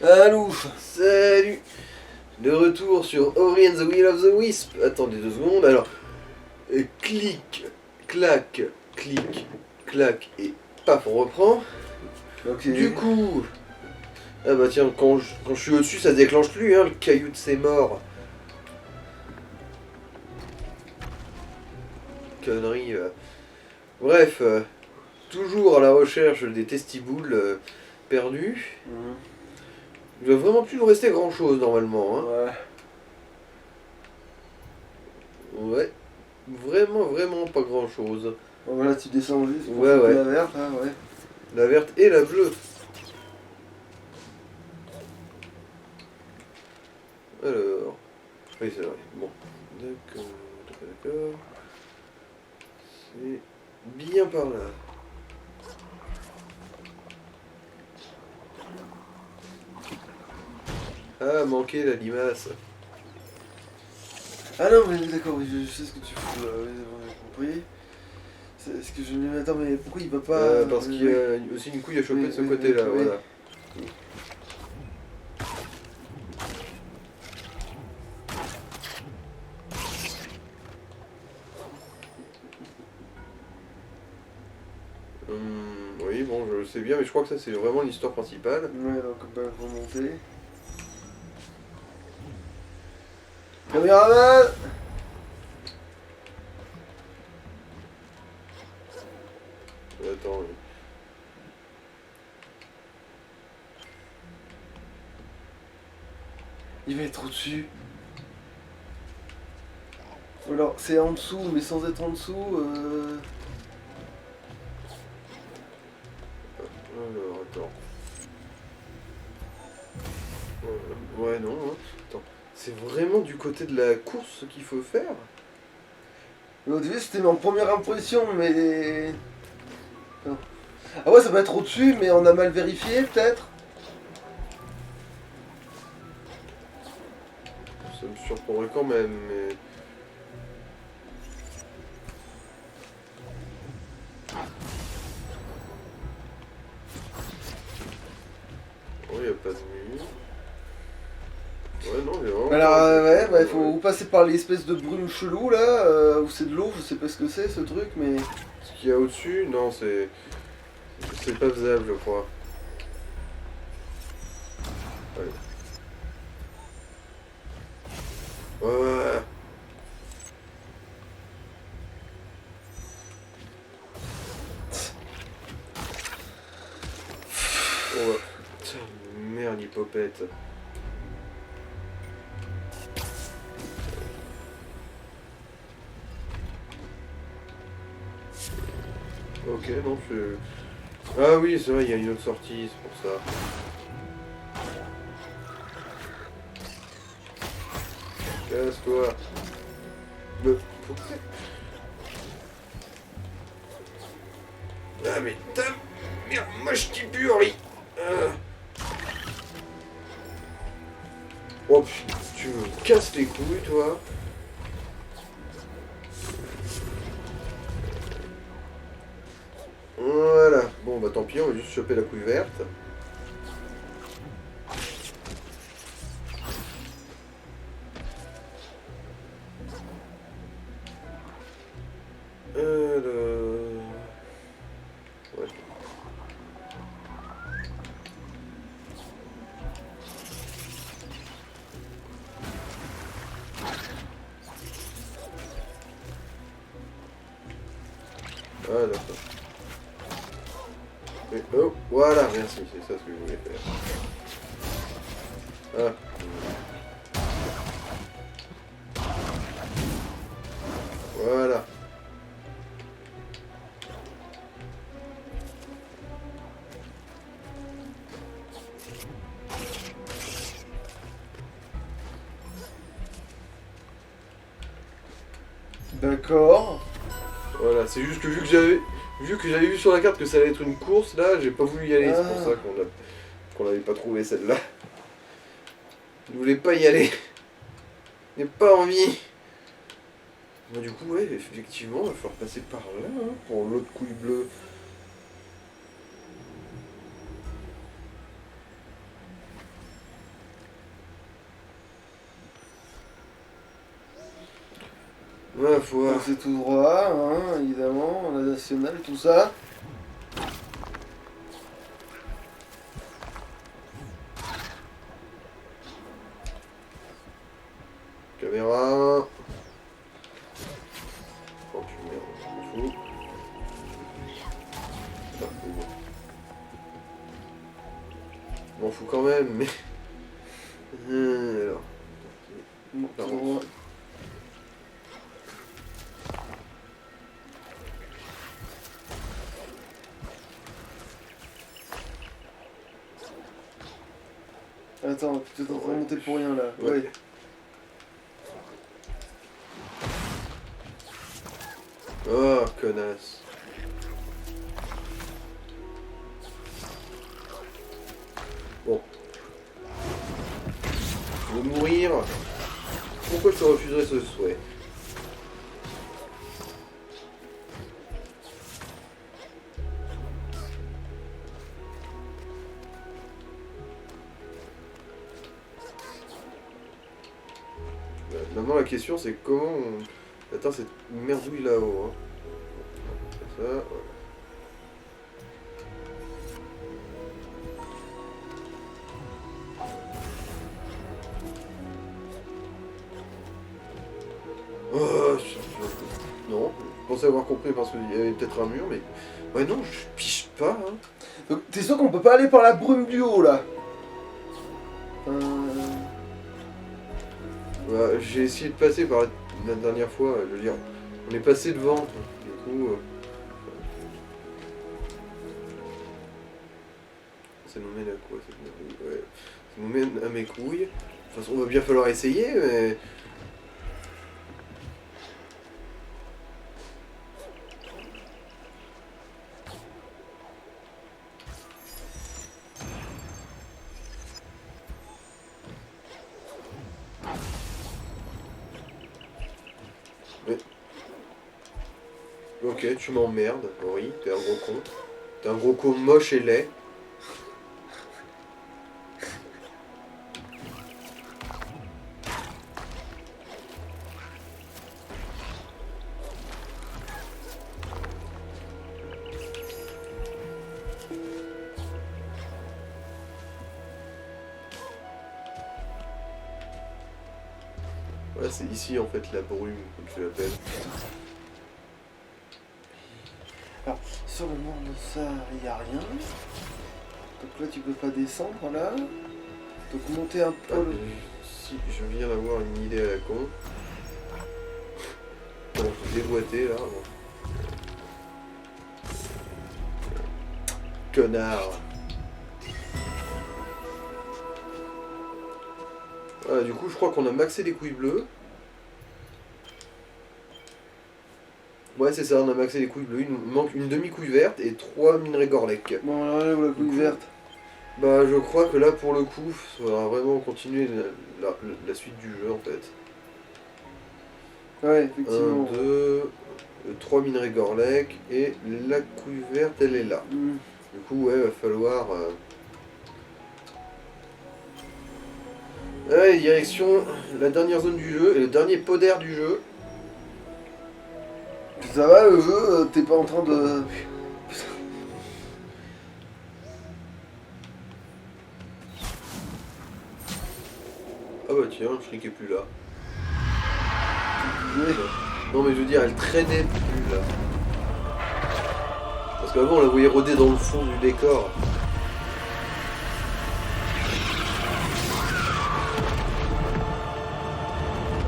Allô, salut. De retour sur Ori and the Will of the Wisp. Attendez 2 secondes, alors... clic, clac, clic, clac, et paf, on reprend. Ok. Du coup... Ah bah tiens, quand je suis au-dessus, ça se déclenche plus, hein, le caillou de ses morts. Connerie. Bref, toujours à la recherche des testiboules perdus. Il doit vraiment plus nous rester grand chose normalement. Hein. Ouais. Ouais. Vraiment pas grand chose. Bon, voilà, tu descends juste pour Ouais, ouais. la verte, hein, ouais. La verte et la bleue. Alors. Oui, c'est vrai. Bon. D'accord. C'est bien par là. Ah, manqué la limace. Ah non, mais d'accord, oui, je sais ce que tu fous là, oui, j'ai compris. C'est ce que je me dis, attends, mais pourquoi il va pas. Parce qu'il y a aussi une couille à choper de ce côté-là, oui. voilà. Oui, bon, je sais bien, mais je crois que ça c'est vraiment l'histoire principale. Ouais, donc bah, faut monter. Caméraman! Attends, oui. Il va être au-dessus. Ou alors c'est en dessous, mais sans être en dessous. Alors, attends. Ouais, non, hein. Attends. C'est vraiment du côté de la course qu'il faut faire? Au début c'était en première impression, mais. Non. Ah ouais, ça va être au-dessus, mais on a mal vérifié peut-être. Ça me surprendrait quand même, mais... Oh, il n'y a pas de mur. Ouais, non, il y a vraiment... Alors ouais, bah, il faut passer par l'espèce de brume chelou là, où c'est de l'eau, je sais pas ce que c'est ce truc, mais... Ce qu'il y a au-dessus, non, c'est... C'est pas faisable, je crois. Allez. Ouais. Oh, putain, merde, hippopète. Ok, non, je... Ah oui, c'est vrai, il y a une autre sortie, c'est pour ça. Casse-toi. Pourquoi? Ah mais ta merde, moi je t'y purrie. Oh putain, tu me casses les couilles, toi. Voilà. Bon bah tant pis, on va juste choper la couille verte. Ouais. Ah d'accord. Mais, oh, voilà, merci, c'est ça ce que je voulais faire. Ah. Voilà. D'accord. Voilà, c'est juste que vu que j'avais vu sur la carte que ça allait être une course, là, j'ai pas voulu y aller, c'est pour ça qu'on l'avait pas trouvé celle-là. Je voulais pas y aller. J'ai pas envie. Bah, du coup, ouais, effectivement, il va falloir passer par là, hein, pour l'autre couille bleue. Ouais, faut voir. C'est tout droit, hein, évidemment, la nationale, tout ça. Caméra. Oh putain, je m'en fous. Ah, c'est bon. Je m'en fous quand même, mais. Alors. Bon, Non. tout droit. Attends, tu t'es en train de monter pour rien là. Ouais. Ouais. Oh, connasse. Bon. Je veux mourir. Pourquoi je te refuserais ce souhait? Maintenant la question c'est comment on atteint cette merdouille là-haut. Hein. Ça, voilà. Oh, non, je pensais avoir compris parce qu'il y avait peut-être un mur, mais... Ouais non, je piche pas, hein. Donc t'es sûr qu'on peut pas aller par la brume du haut là? Bah, j'ai essayé de passer par la dernière fois, je veux dire, on est passé devant, du coup... Ça nous mène à quoi cette merdouille? Ouais, ça nous mène à mes couilles. De toute façon, il va bien falloir essayer, mais... Ok, tu m'emmerdes, oui, t'es un gros con. T'es un gros con moche et laid. Ouais, c'est ici en fait la brume, comme tu l'appelles. Alors, sur le nord de ça, il n'y a rien. Donc là, tu peux pas descendre là. Donc monter un peu. Si, je viens d'avoir une idée à la con. Bon, je vais déboîter là. Bon. Connard. Voilà, du coup, je crois qu'on a maxé les couilles bleues. Ouais, c'est ça, on a maxé les couilles bleues. Il nous manque une demi-couille verte et 3 minerais Gorlek. Bon, alors là où la couille verte. Bah, je crois que là, pour le coup, il faudra vraiment continuer la suite du jeu en fait. Ouais, effectivement. 1, 2, 3 minerais Gorlek et la couille verte, elle est là. Hmm. Du coup, ouais, va falloir. Ouais, direction la dernière zone du jeu et le dernier pot d'air du jeu. Ça va le jeu, t'es pas en train de. Ah bah tiens, le fric est plus là. Ouais. Non mais je veux dire, elle traînait plus là. Parce qu'avant on la voyait rôder dans le fond du décor.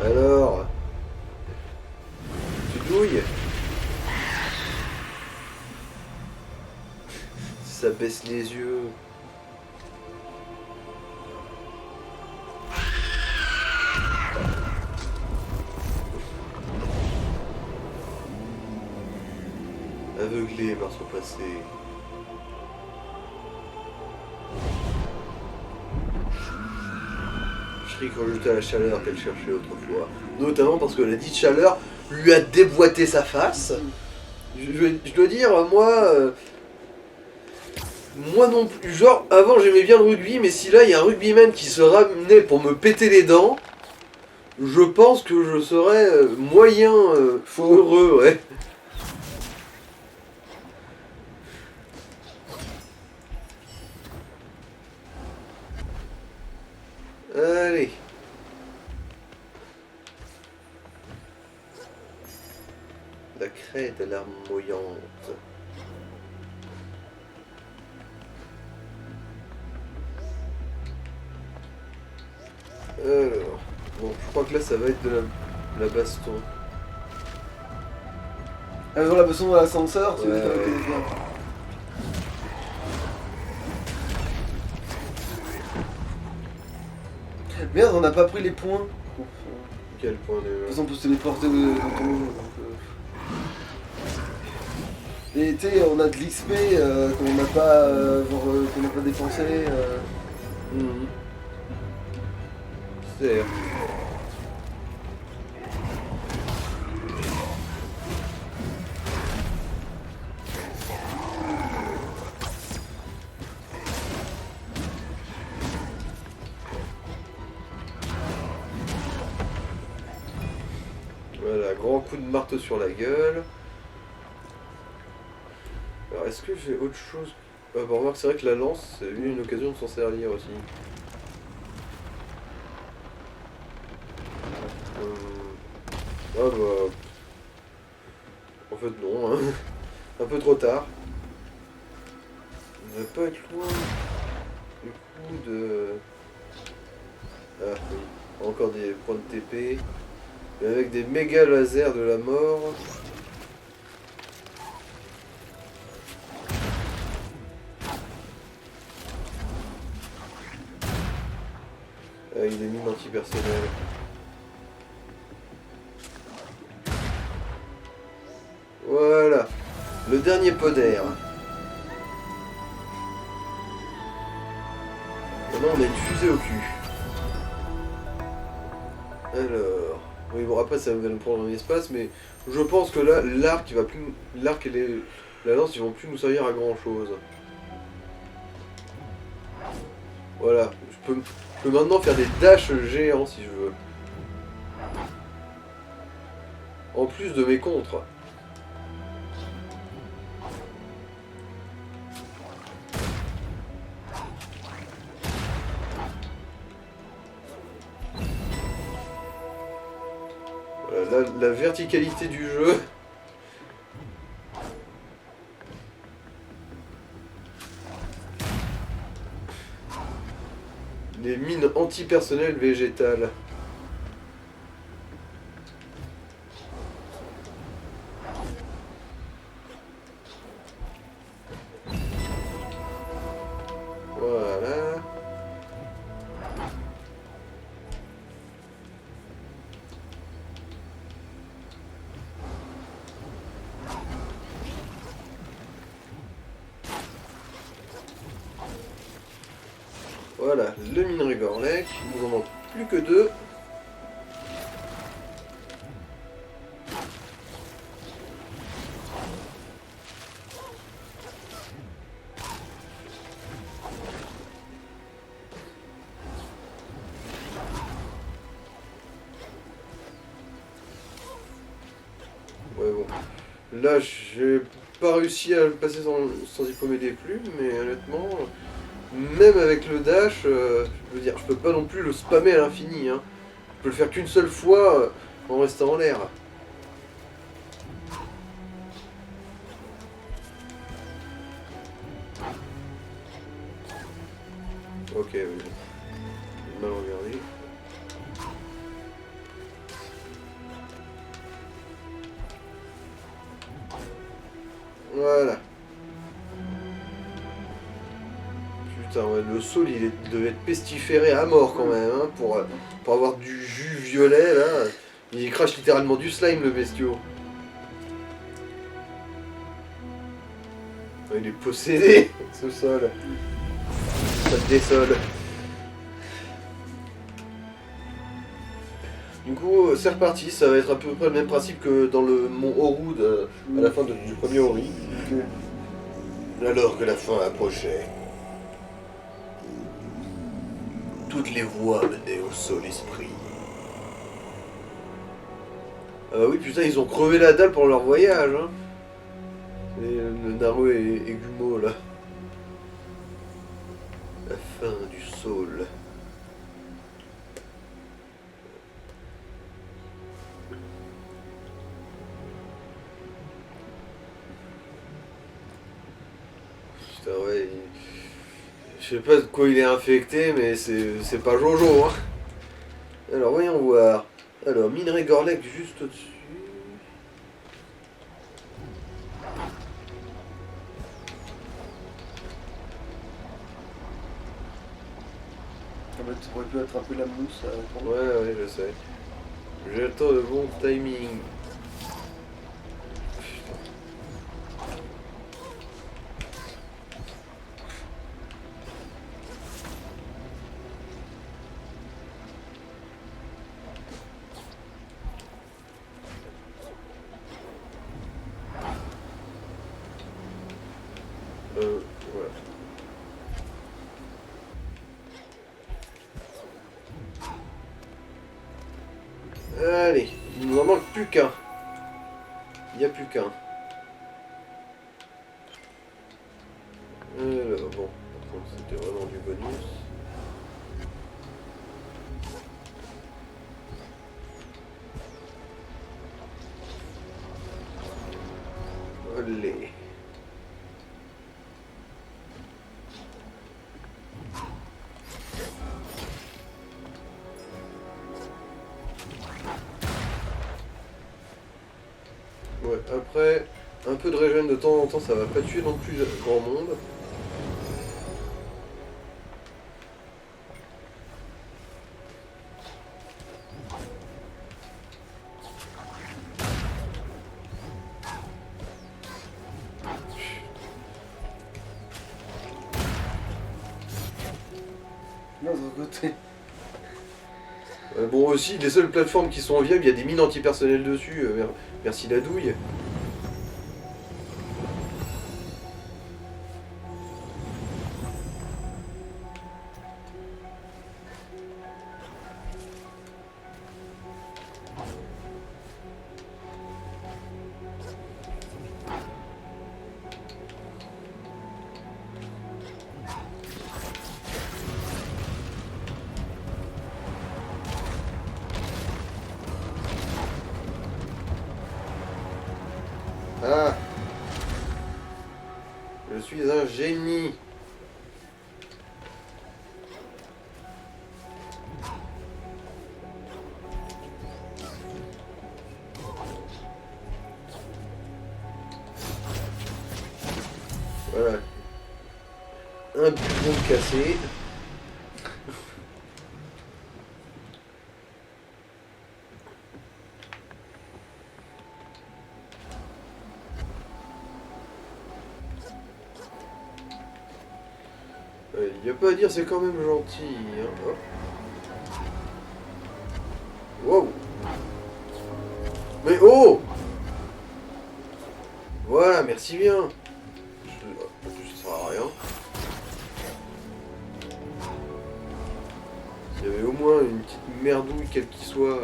Alors, tu douilles? Ça baisse les yeux. Aveuglé par son passé. Shriek rejetait la chaleur qu'elle cherchait autrefois. Notamment parce que la dite chaleur lui a déboîté sa face. Je dois dire, moi non plus. Genre, avant j'aimais bien le rugby, mais si là il y a un rugbyman qui se ramenait pour me péter les dents, je pense que je serais moyen heureux, ouais. Allez. La craie de larmoyante. Alors, bon, je crois que là ça va être de la baston. Avant la baston dans l'ascenseur, tu Ouais, veux faire ouais. quelqu'un. Merde, on n'a pas pris les points. Quel point De toute déjà? façon, on peut se téléporter dans ton jeu. Et tu sais, on a de l'XP qu'on n'a pas, qu'on n'a pas dépensé. Mhm. C'est... Voilà, grand coup de marteau sur la gueule. Alors, est-ce que j'ai autre chose? Ah bah remarque, c'est vrai que la lance, c'est une occasion de s'en servir aussi. Ah bah... En fait non, hein. Un peu trop tard. On va pas être loin du coup de... Ah oui, encore des points de TP. Mais avec des méga lasers de la mort. Avec des mines antipersonnelles. Voilà. Le dernier pot d'air. Maintenant on a une fusée au cul. Alors... Oui bon après ça va nous prendre un espace mais je pense que là l'arc il va plus... L'arc et la lance ils vont plus nous servir à grand chose. Voilà. Je peux maintenant faire des dashs géants si je veux. En plus de mes contres. Voilà, la verticalité du jeu. Des mines antipersonnelles végétales. Voilà. Voilà, le minerai Gorlek. Il nous en manque plus que 2. Ouais bon. Là j'ai pas réussi à le passer sans y paumer des plumes, mais honnêtement, même avec le dash, je veux dire, je peux pas non plus le spammer à l'infini. Hein. Je peux le faire qu'une seule fois en restant en l'air. Ok, oui. Mal regardé. Voilà. Putain, ouais, le sol il devait être pestiféré à mort quand même, hein, pour avoir du jus violet là. Il crache littéralement du slime le bestiau. Il est possédé, ce sol. Ça te désole. Du coup, c'est reparti, ça va être à peu près le même principe que dans le mont Horud à la fin du premier Ori. Ok. Alors que la fin approchait, toutes les voies menaient au sol esprit. Ah bah oui, putain, ils ont crevé la dalle pour leur voyage, hein. Le Naru et Gumo, là. La fin du sol. Putain, ouais. Je sais pas de quoi il est infecté, mais c'est pas Jojo, hein. Alors, voyons voir. Alors, minerai Gorlek juste au-dessus. Ah bah, tu aurais pu attraper la mousse. Ouais, je sais. J'attends le bon timing. Voilà. Allez, il nous en manque plus qu'un. Il n'y a plus qu'un. Alors, bon, par contre, c'était vraiment du bonus. Allez. Ouais, après, un peu de régène de temps en temps, ça va pas tuer non plus grand monde. Non, de l'autre côté. Bon, aussi, les seules plateformes qui sont viables, il y a des mines antipersonnelles dessus. Merci la douille. Ah, je suis un génie. Voilà. Un bidon cassé. Il n'y a pas à dire, c'est quand même gentil. Hein. Hop. Wow. Mais oh! Voilà, merci bien. En plus, ça sert à rien. S'il y avait au moins une petite merdouille, quelle qu'il soit.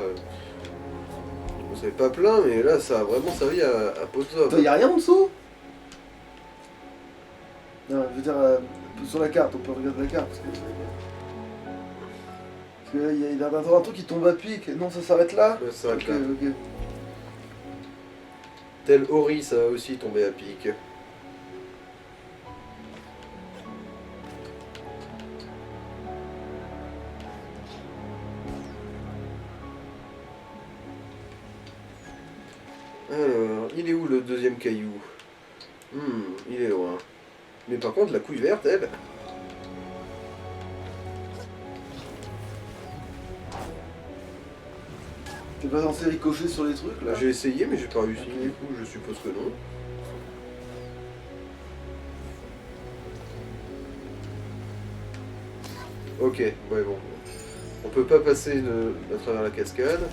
On savait pas plein, mais là, ça a vraiment servi à poser. Attends, y'a rien en dessous? Non, je veux dire, sur la carte, on peut regarder la carte. Parce que là, il y a l'air d'avoir un truc qui tombe à pic. Non, ça s'arrête là? Ouais, ça s'arrête Ok, là. ok. Tel Ori, ça va aussi tomber à pic. Alors, il est où le deuxième caillou? Il est loin. Mais par contre, la couille verte, elle... T'es pas censé ricocher sur les trucs là? J'ai essayé, mais j'ai pas réussi. Ok. Du coup, je suppose que non. Ok, ouais, bon. On peut pas passer à travers la cascade.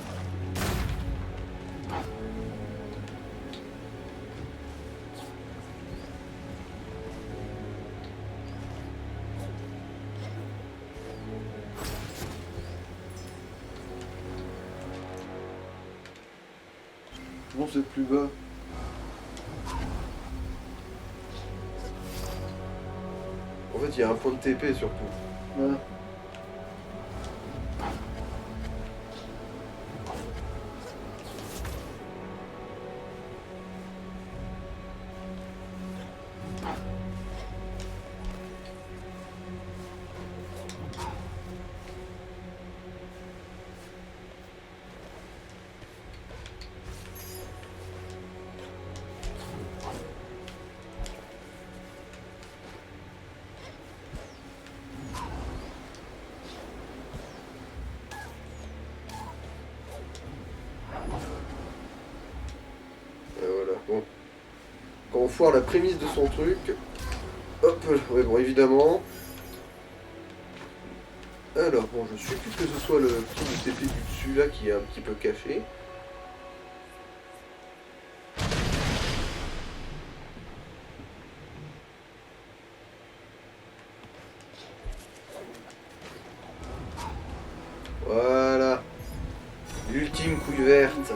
Je pense que c'est plus bas. En fait, il y a un point de TP surtout. Voilà. Voilà, bon. Quand on foire la prémisse de son truc, hop, ouais, bon, évidemment. Alors, bon, je suis plus que ce soit le petit de TP du dessus là qui est un petit peu caché. Voilà. L'ultime couille verte.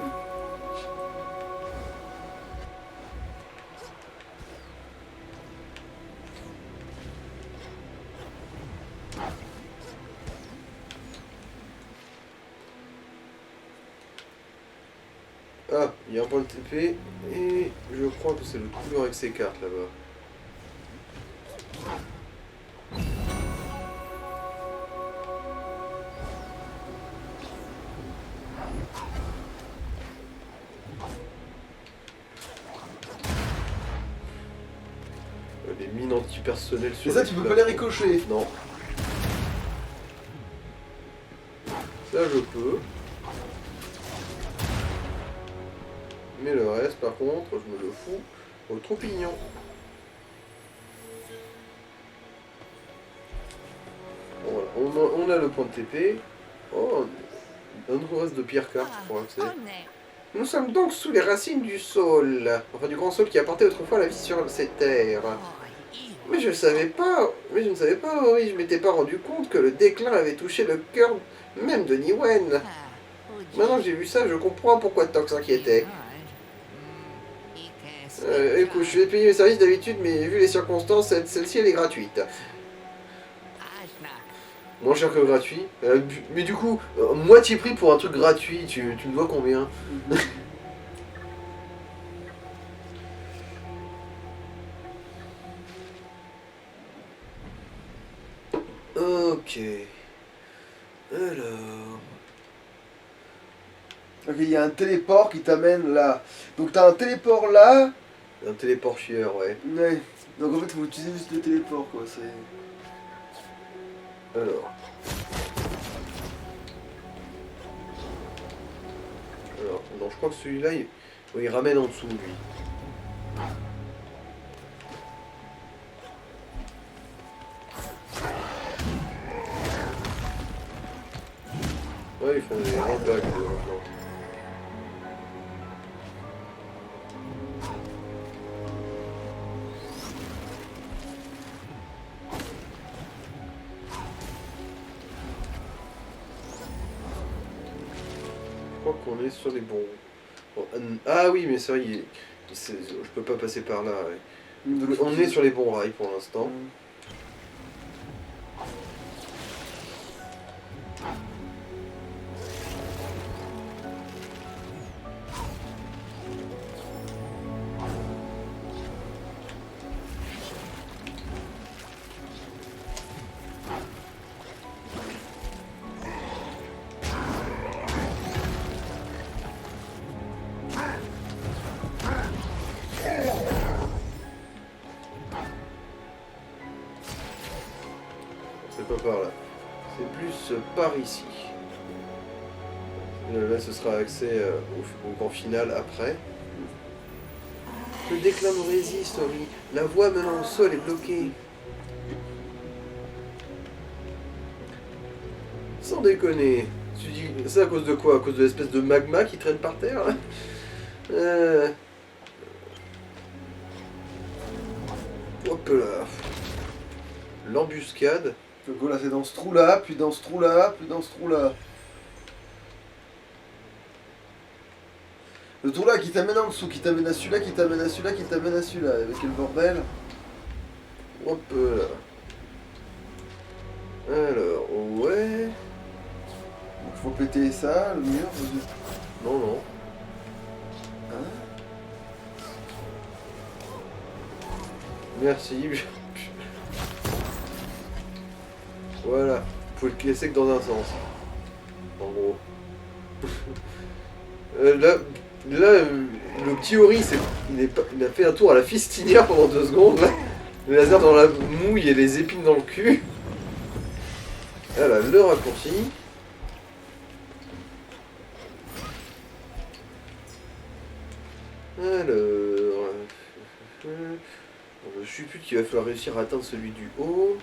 Ah, il y a un point de TP, et je crois que c'est le couleur avec ses cartes là-bas. Les mines antipersonnelles sur Et ça, les tu peux pas les plafonds. ricocher. Non. Ça, je peux. Mais le reste, par contre, je me le fous au troupignon. Bon, voilà. On a le point de TP. Oh, un autre reste de pierre carte pour accéder. Nous sommes donc sous les racines du sol. Enfin, du grand sol qui apportait autrefois la vie sur ces terres. Mais je ne savais pas, oui, je m'étais pas rendu compte que le déclin avait touché le cœur même de Niwen. Maintenant que j'ai vu ça, je comprends pourquoi Tox s'inquiétait. Écoute, je vais payer mes services d'habitude, mais vu les circonstances, celle-ci elle est gratuite. Moins cher que gratuit. Mais du coup, moitié prix pour un truc gratuit, tu me dois combien? Ok. Alors... Ok, il y a un téléport qui t'amène là. Donc t'as un téléport là. Un téléport chieur, ouais. Ouais. Donc en fait, faut utiliser juste le téléport quoi. C'est. Alors... non, je crois que celui-là, il ramène en dessous, lui. Ouais, ils font des grandes vagues maintenant. Je crois qu'on est sur les bons... Bon, ah oui, mais ça, je peux pas passer par là. Ouais. Donc, On est sur les bons rails pour l'instant. C'est pas par là. C'est plus par ici. Là, ce sera accès au grand final après. Le déclin nous résiste, Henri. La voie menant au sol est bloquée. Sans déconner. Tu dis ça à cause de quoi? À cause de l'espèce de magma qui traîne par terre? Hop là. L'embuscade. Donc voilà, c'est dans ce trou là, puis dans ce trou là, puis dans ce trou là. Le trou là qui t'amène en dessous, qui t'amène à celui-là, qui t'amène à celui-là, qui t'amène à celui-là. Avec quel bordel. Hop là. Alors, ouais. Donc faut péter ça, le mur. Non, non. Hein? Merci. Voilà. Vous pouvez le casser que dans un sens. En gros. Le petit Ori, il a fait un tour à la fistinière pendant 2 secondes. Là. Le laser dans la mouille et les épines dans le cul. Voilà, le raccourci. Alors... Je suis plus qu'il va falloir réussir à atteindre celui du haut.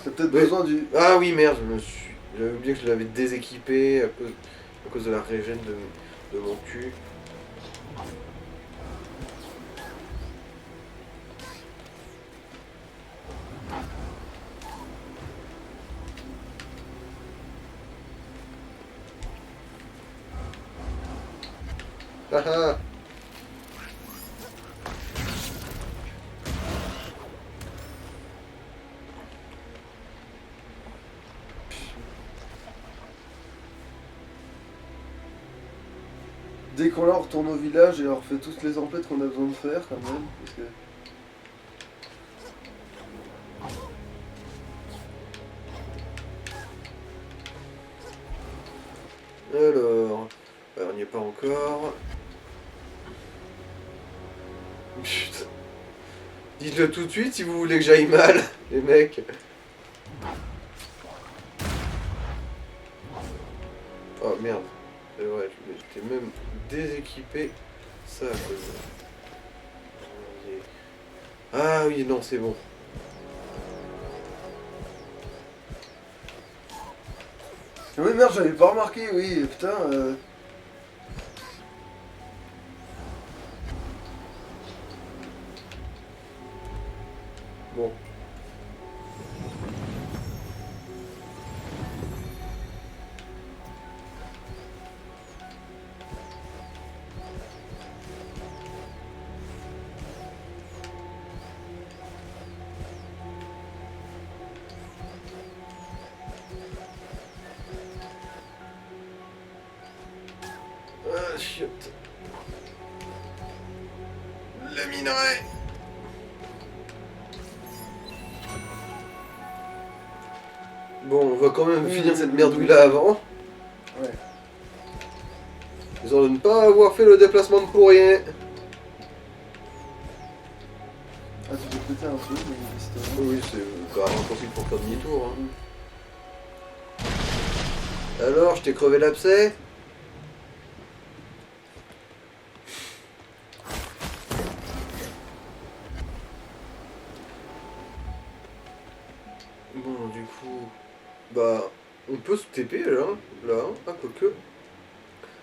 T'as peut-être besoin du... Ah oui, merde, j'avais oublié que je l'avais déséquipé à cause de la régène de mon cul. Ah ah. Dès qu'on là on retourne au village et on refait tous les emplettes qu'on a besoin de faire quand même. Parce que... Alors, on n'y est pas encore. Putain. Dites-le tout de suite si vous voulez que j'aille mal, les mecs. Oh merde. Ouais, je m'étais même déséquipé ça à cause de... Ah oui, non, c'est bon. Oui merde, j'avais pas remarqué, oui, putain. Bon. Ah, chiotte. Le minerai. Bon, on va quand même finir cette merdouille là avant. Ouais. Ils ont de ne pas avoir fait le déplacement de pour rien. Ah, tu peux péter un truc, mais c'était... Oui, c'est carrément possible pour faire demi-tour. Hein. Alors, je t'ai crevé l'abcès? Bon, du coup... Bah, on peut se TP là, ah quoique.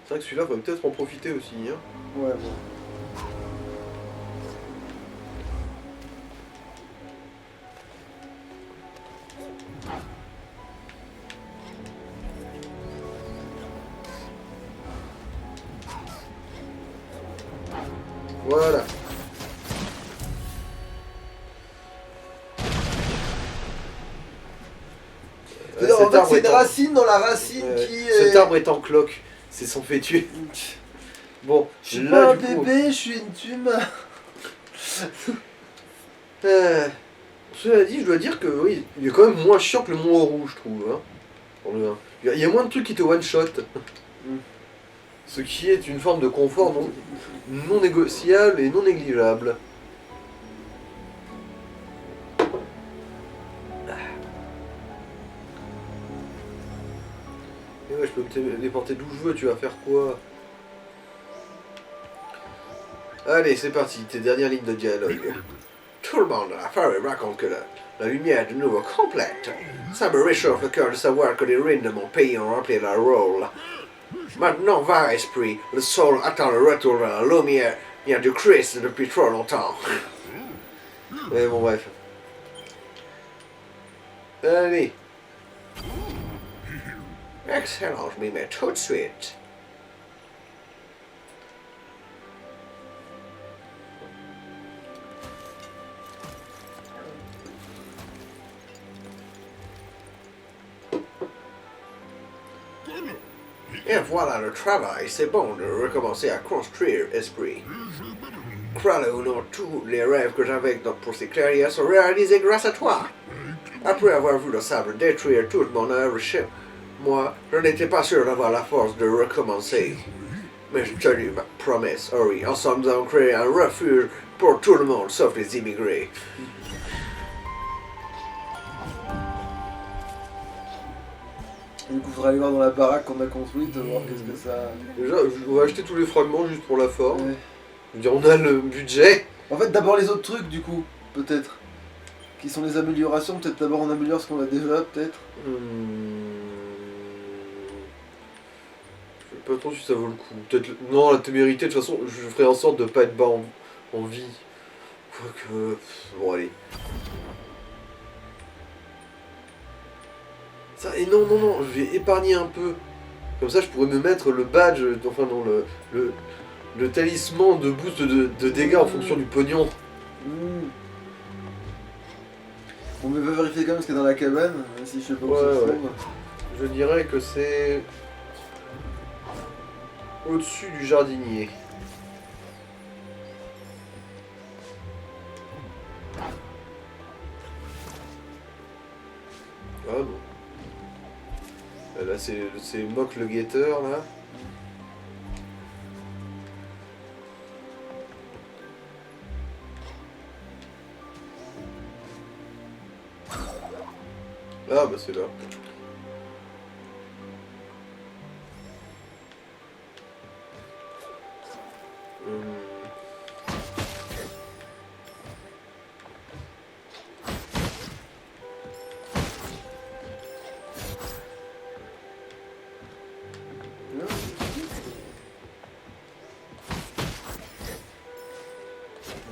C'est vrai que celui-là, va peut-être en profiter aussi. Hein. Ouais, bon. Voilà. En fait, c'est une racine dans la racine qui... Cet arbre est en cloque, c'est son fétu. Bon, je suis là, pas un du coup, bébé, je suis une tume. Cela dit, je dois dire que oui, il est quand même moins chiant que le Mont Rouge, je trouve. Hein, pour le 1. Il y a moins de trucs qui te one-shot. Ce qui est une forme de confort non négociable et non négligeable. Et ouais, je peux me téléporter d'où je veux, tu vas faire quoi? Allez, c'est parti, tes dernières lignes de dialogue. Tout le monde à Faerie raconte que la lumière est de nouveau complète. Ça me réchauffe le cœur de savoir que les ruines de mon pays ont rempli leur rôle. Maintenant, va, esprit, le sol attend le retour de la lumière du Christ depuis trop longtemps. Mais bon, bref. Allez. Excellent, je m'y mets tout de suite. Et voilà le travail, c'est bon de recommencer à construire esprit. Crois-le ou non, tous les rêves que j'avais pour ces clairières sont réalisés grâce à toi. Après avoir vu le sable détruire toute mon œuvre chez moi, je n'étais pas sûr d'avoir la force de recommencer. Mais j'ai tenu ma promesse, Ori. Ensemble, nous avons créé un refuge pour tout le monde, sauf les immigrés. Du coup, faudra aller voir dans la baraque qu'on a construite, voir qu'est-ce que ça... Déjà, on va acheter tous les fragments juste pour la forme. Ouais. Je veux dire, on a le budget. En fait, d'abord les autres trucs, du coup, peut-être. Qui sont les améliorations, peut-être d'abord on améliore ce qu'on a déjà, peut-être. Je sais pas trop si ça vaut le coup. Peut-être. Non, la témérité, de toute façon, je ferai en sorte de pas être bas en vie. Quoique. Bon, allez. Ça, et non, non, non, je vais épargner un peu. Comme ça, je pourrais me mettre le badge, enfin, non, le talisman de boost de dégâts en fonction du pognon. On va vérifier quand même ce qu'il y a dans la cabane, même si je sais pas où ça se trouve. Je dirais que c'est au-dessus du jardinier. Ah bon. Là c'est Mock le guetteur là. Ah bah c'est là.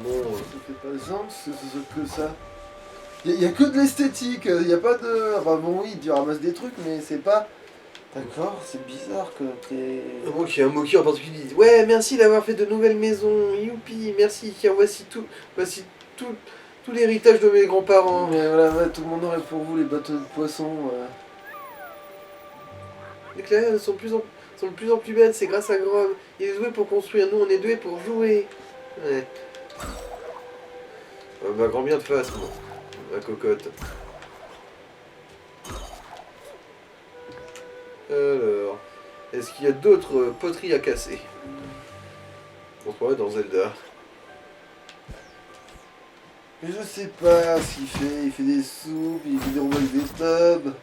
Bon, Ça fait pas sens, c'est que ça. Il y a que de l'esthétique, il n'y a pas de... Enfin bon oui, tu ramasses des trucs, mais c'est pas... D'accord, c'est bizarre que t'es... moi qui ai un moquis en particulier qui dit ouais merci d'avoir fait de nouvelles maisons, youpi, merci, tiens voici tout l'héritage de mes grands-parents. Mais voilà, ouais, tout le monde aurait pour vous les bateaux de poissons. Les clairières sont de plus en plus belles, c'est grâce à Grom. Il est doué pour construire, nous on est doué pour jouer. Ouais. Bah grand bien de face, moi. Ma cocotte. Alors, est-ce qu'il y a d'autres poteries à casser? On se croirait dans Zelda. Mais je sais pas ce qu'il fait, il fait des soupes, il fait des roues avec des tubs.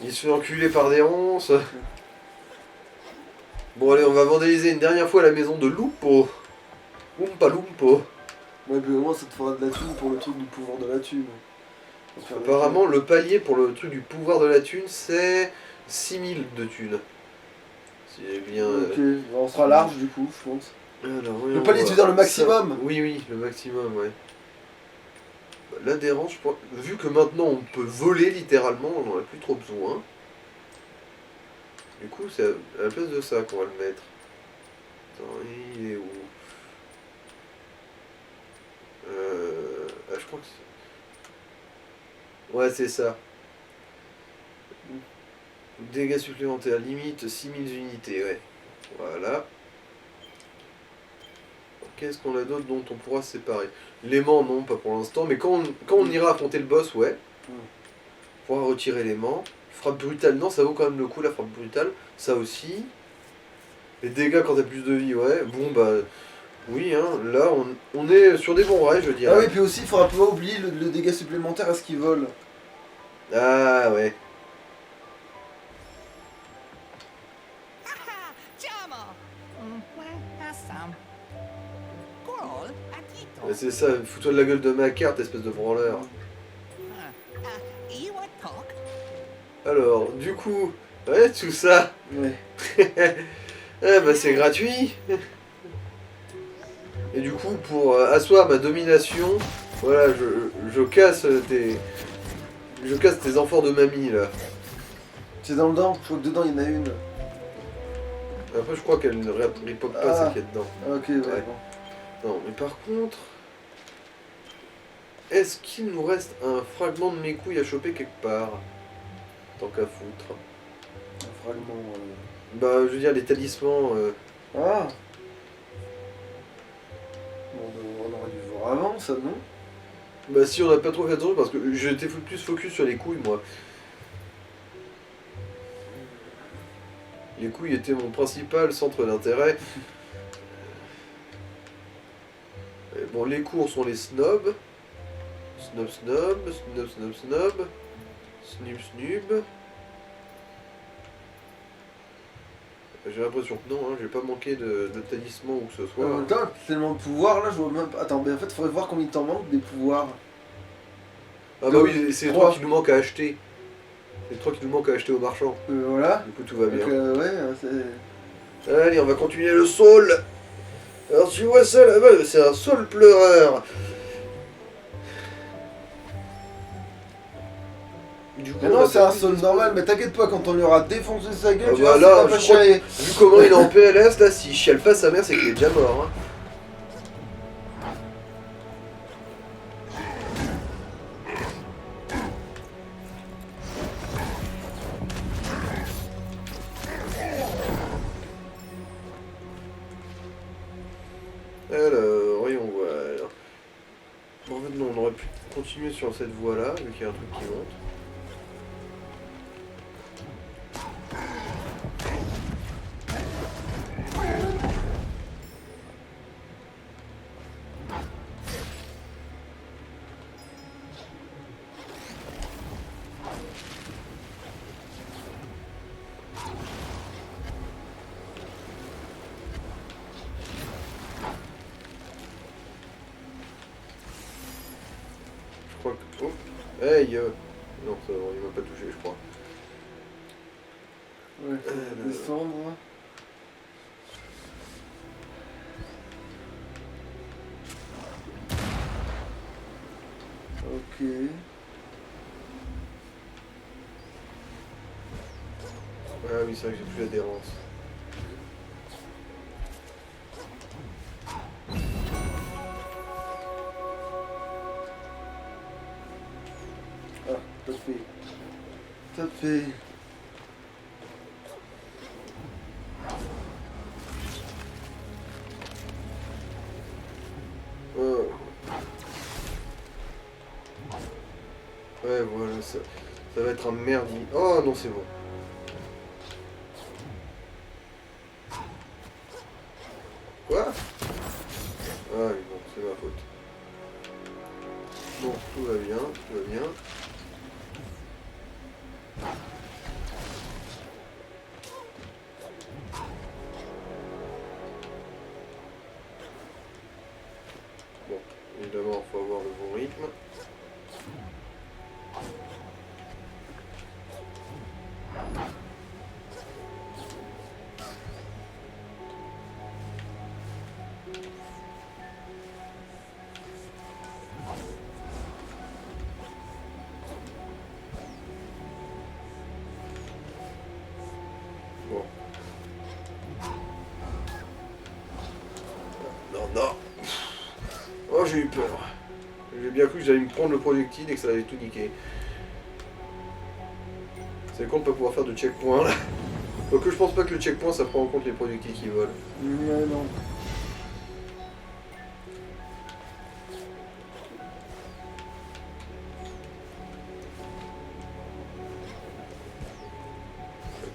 Il se fait enculer par des ronces. Bon allez, on va vandaliser une dernière fois la maison de Lupo. Oompa Loompo. Ouais, puis au moins ça te fera de la thune pour le truc du pouvoir de la thune. Apparemment, le palier pour le truc du pouvoir de la thune, c'est 6000 de thunes. C'est bien... Ok, on sera large du coup, je pense. Alors, oui, Le palier, tu veux dire le maximum? ça... Oui, oui, le maximum, ouais. Bah, l'adhérence, je crois... Vu que maintenant on peut voler littéralement, on n'en a plus trop besoin. Du coup, c'est à la place de ça qu'on va le mettre. Attends, il est où? Ah, je crois que c'est... Ouais, c'est ça. Dégâts supplémentaires, limite 6000 unités, ouais. Voilà. Qu'est-ce qu'on a d'autre dont on pourra se séparer? L'aimant, non, pas pour l'instant, mais quand on ira affronter le boss, ouais. On pourra retirer l'aimant. Frappe brutale, non, ça vaut quand même le coup, la frappe brutale. Ça aussi. Les dégâts quand t'as plus de vie, ouais. Bon, bah... Oui, hein, là, on est sur des bons rails, je dirais. Ah oui, puis aussi, il faudra pas oublier le dégât supplémentaire à ce qu'ils volent. Ah, ouais. Ouais, c'est ça, fous-toi de la gueule de ma carte, espèce de branleur. Alors, du coup, ouais, tout ça. Ouais. Eh bah, c'est gratuit. Et du coup, pour asseoir ma domination, voilà, je casse Je casse tes enfants de mamie là. C'est dans le dent, je crois que dedans il y en a une. Après je crois qu'elle ne ripoque pas Ah. ce qu'il y a dedans. Ah, ok, ouais, Ouais. bon. Non mais par contre... Est-ce qu'il nous reste un fragment de mes couilles à choper quelque part? Tant qu'à foutre. Un fragment. Bah je veux dire les talismans... Ah. Bon, on aurait dû voir avant ça, non? Bah si on n'a pas trop fait attention parce que j'étais plus focus sur les couilles moi. Les couilles étaient mon principal centre d'intérêt. Et bon, les cours sont les snobs. Snob, snob, snob, snob, snob. Snub, snub. J'ai l'impression que non, hein, j'ai pas manqué de talisman ou que ce soit. En même temps, tellement de pouvoirs là, je vois même pas. Attends, mais en fait, faudrait voir combien il t'en manque des pouvoirs. Ah bah oui, c'est les Trois. 3 qui nous manquent à acheter. C'est les 3 qui nous manquent à acheter au marchand. Voilà. Du coup, tout va bien. Donc, ouais, c'est. Allez, on va continuer le saul. Alors, tu vois ça là-bas, c'est un saul pleureur. Du coup, Mais on non, a c'est pas un plus sol d'espace. normal, mais t'inquiète pas, quand on lui aura défoncé sa gueule, Ah tu bah vois, là, c'est pas je crois chier. Vu comment il est en PLS, là, s'il chiale pas sa mère, c'est qu'il est déjà mort. Hein. Alors, voyons voir. En fait, non, on aurait pu continuer sur cette voie-là, vu qu'il y a un truc qui monte. Je crois que... Oh, hey non, ça, il m'a pas touché, je crois. Ouais, faut descendre. Ok. Ah oui, c'est vrai que j'ai plus l'adhérence. Ah, top fait. Top fait. Oh. Ouais, voilà, ça va être un merdier. Oh non, c'est bon. Quoi? Ah oui, bon, c'est ma faute. Bon, tout va bien, tout va bien. Bon, évidemment, il faut avoir le bon rythme. Bon. Non, non. Oh, j'ai eu peur. J'ai bien cru que j'allais me prendre le projectile et que ça allait tout niquer. C'est con de pas pouvoir faire de checkpoint là. Quoique je pense pas que le checkpoint ça prend en compte les projectiles qui volent. Mais non.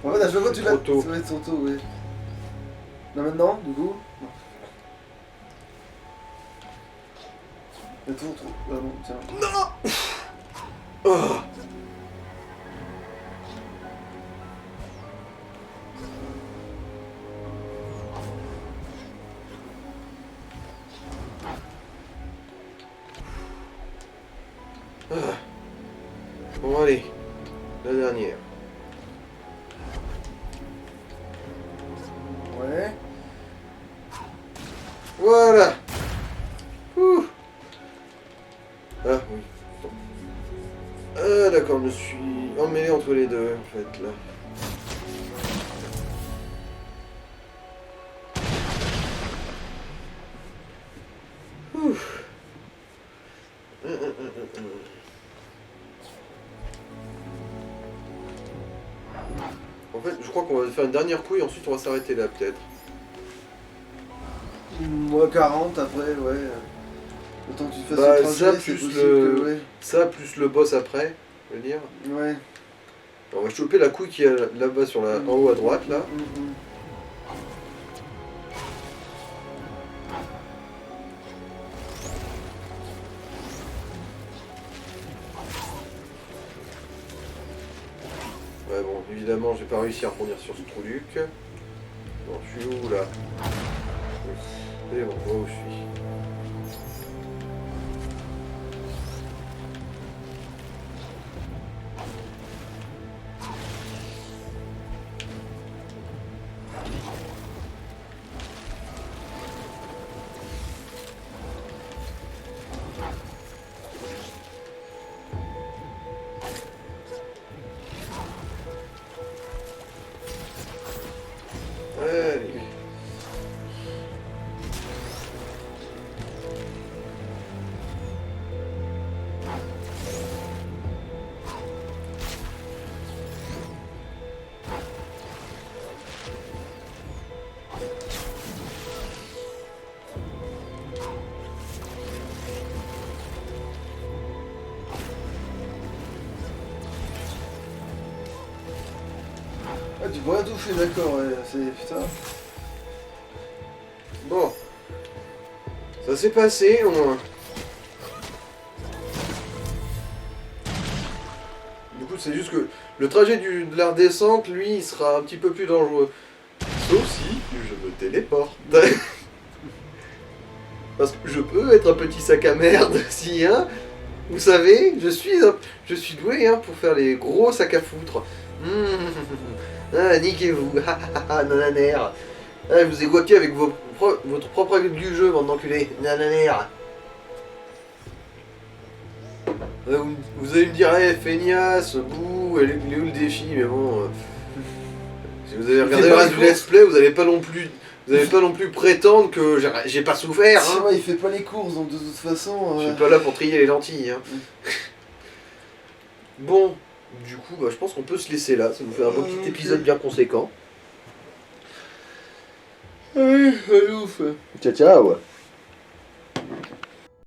En fait, à chaque fois, tu Trop l'as. tôt. Ça va être trop tôt, oui. Là maintenant, du coup. Non. Il y a toujours trop. Ah non, tiens. Oh. Ah. Bon allez, la dernière. Ouais. Voilà. Ouh. Ah oui. Ah d'accord, je me suis emmêlé entre les deux en fait là. Ouf. En fait, je crois qu'on va faire une dernière couille, ensuite on va s'arrêter là peut-être. Moi 40 après, ouais. Autant que tu fasses Bah, le trajet, ça, c'est plus possible le- que, ouais. Ça plus le boss après, je veux dire. Ouais. On va choper la couille qui est là-bas sur la... en haut à droite là. Mm. Ouais bon, évidemment j'ai pas réussi à rebondir sur ce trou-duc. Bon, je suis où là? Et bon, je vois où je suis. Allez. Ah, tu pourrais toucher, d'accord, ouais, c'est putain. Bon. Ça s'est passé au moins. Du coup c'est juste que le trajet de la redescente, lui, il sera un petit peu plus dangereux. Sauf si je me téléporte. Parce que je peux être un petit sac à merde si, hein. Vous savez, je suis doué hein, pour faire les gros sacs à foutre. Ah, niquez-vous. Nananer. Ah, je vous ai guaqué avec votre propre règle du jeu, bande d'enculés. Nananer. Vous allez me dire, hey, feignasse, bouh, il est où le défi, mais bon... si vous avez regardé le reste du let's play, vous n'allez pas non plus prétendre que j'ai pas souffert, C'est hein. vrai, il fait pas les courses, donc de toute façon... Je suis pas là pour trier les lentilles, hein. Bon, du coup, bah, je pense qu'on peut se laisser là, ça nous fait un beau petit épisode bien conséquent. Allez, allez, ouf. Ciao, ciao.